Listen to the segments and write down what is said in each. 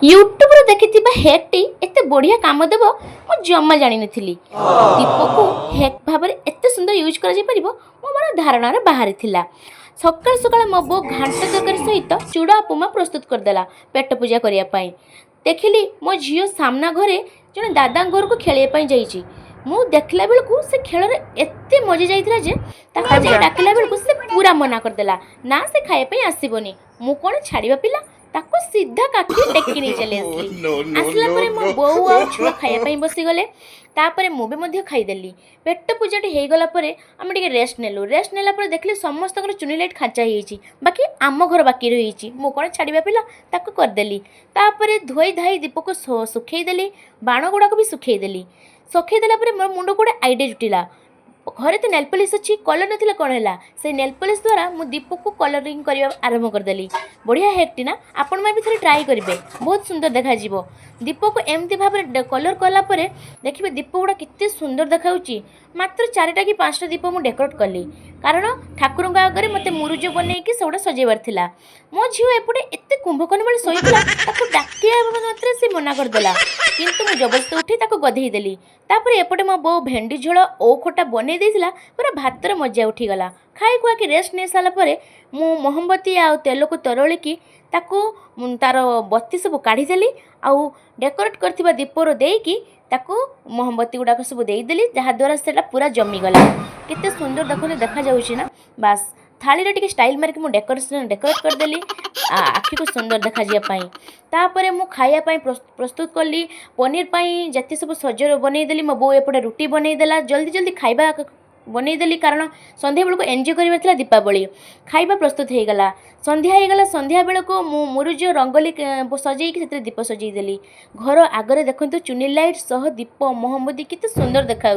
YouTube रे देखिथिबा हेकटी एते बढ़िया काम देबो मो जम्मा जानि नथिली। दीप को हेक भाबरे एते सुंदर यूज करा जाय परिबो मो मन धारणा रे बाहरी थिला। सकाळ सकाळ मो बो घांटा तरकारी सहित चूड़ा उपमा प्रस्तुत कर देला पेट पूजा करिया पई। देखिली मो झियो सामना घरे जने दादा घर को खेलिया पई जाईची। मु देखला बेलकु से खेल रे एते मजे जाइथिला जे ताका जे डाकिला बेलकु से पूरा मना कर देला ना से खाए पई आसीबोनी। मु कोन छाड़ीबा पिला ताको सीधा काखी टेकी नहीं चले आसली। आसला परे मो बोउ आ छुआ खाया पई बसी गले। तापरे मु भी मध्य खाई देली। पेट पूजाटी हे गला परे हम टिके रेस्ट नेलु। रेस्ट नेला परे देखले समस्त चुनी लाइट खांचा हेची बाकी आम घर बाकी रहीची। मु कोन छाड़ीबा पिला ताको कर देली। तापरे धोई धाई दीप को सुखई देली। बाण गुडा को भी सुखई देली। सुखई देला परे मोर मुंड को आइडिया जुटिला। घरे तो नेल पॉलिश अच्छी कलर नथिला कौन है से नेल पॉलिश द्वारा मु दीप को कलरिंग करने आरंभ करदेली। बढ़िया हेकटी ना आपण मैं भी थे ट्राई करेंगे बहुत सुंदर देखा दीप को एमती भाव में कलर कलापर देखिए दीप गुड़ा केते सुंदर देखा मात्र 4टा कि 5टा दीप मुझे डेकोरेट कली कारण ठाकुर आगे मत मुरुज बनई कि सेगुड़ा सजेबार था। मो झील एपटे एत कुंभकर्ण बेले शोला डाकिया मात्र से मना करदेला किंतु मु जबरदस्ती उठी गधेई देली। तापर एपटे मो बो भेंडी झोल ओ खोटा बनई देला पूरा भातर मजा उठीगला। खाई खुआ कि रेस्ट नहीं सारापर मु मोहम्बती आ तेल को तरलिकी तार बत्ती सब काढ़ीदेली आउ डेकोरेट कर दीपर देकी ताकू मोहम्बती गुड़ाक सब देदेली जहाद्वारा से पूरा जमीगला। केते सुंदर देखो देखा जाऊँगी ना बास थाली टिके स्टाइल मारिक मु डेकोरेट करदेली आखि को सुंदर देखा जापाई। तापर मु खायापाई प्रस्तुत कली पनीर पाई जति सब सजर बनईदेली। मो बो एपटे रुटी बनईदेला जल्दी जल्दी खाइबा बनईदेली कारण संध्या बेलू एंजॉय कर दीपावली खाइबा प्रस्तुत हो गला। संध्या होगला संध्या बेलू मु मुरुज रंगोली सजैकी से दीप सजईदेली। घर आगरे देखो चुनी लाइट सह दीप मोहम्मदी केते सुंदर देखा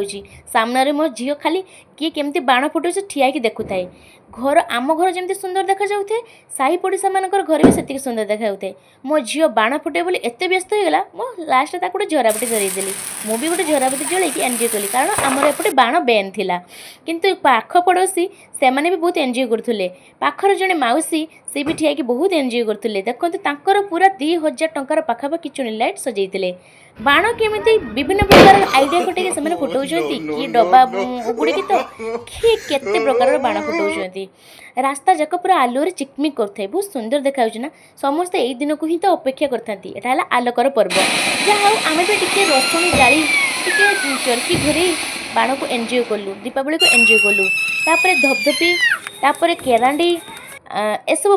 सामने मो झील खाली किए केमती बाण फुटे ठिया देखु थाए। घर आम घर जमी सुंदर देखा जाऊे साही पड़ोसा मानकर घर भी से सुंदर देखा जाऊे। मो झील बाण फुटे बोली एत व्यस्त होगला मो लास्ट गोटे झराबटी जरईदेली। मु भी गोटे झराबटी जलैकी एंजॉय कली कारण आमर एपटे बाण बेन थिला किंतु पाख पड़ोसी से माने भी बहुत एंजॉय करथुले। पाखर जने माउसी से भी ठिया बहुत एंजॉय करथुले। देखंतु तांकर पूरा 2000 टंकार पाखापाखि चुनी लाइट सजैतिले। बाण केमिति विभिन्न प्रकार आइडिया खटेके से फुटाउछंती कि डब्बा उगुड़ी की तो कि केते प्रकार बाण फुटाउछंती। रास्ता जाक पूरा आलोरे चिकमिक करथाय बहुत सुंदर देखा ना। समस्त एई दिन को ही तो अपेक्षा करथांती। एटा हला आलोकर पर्व जहाँ आमे भी टिके रसुण जाली टिके चरखी घरे बाण को एंजॉय कलु दीपावली को एंजॉय कलु। तापरे धपधपी तापरे केरांडी एसब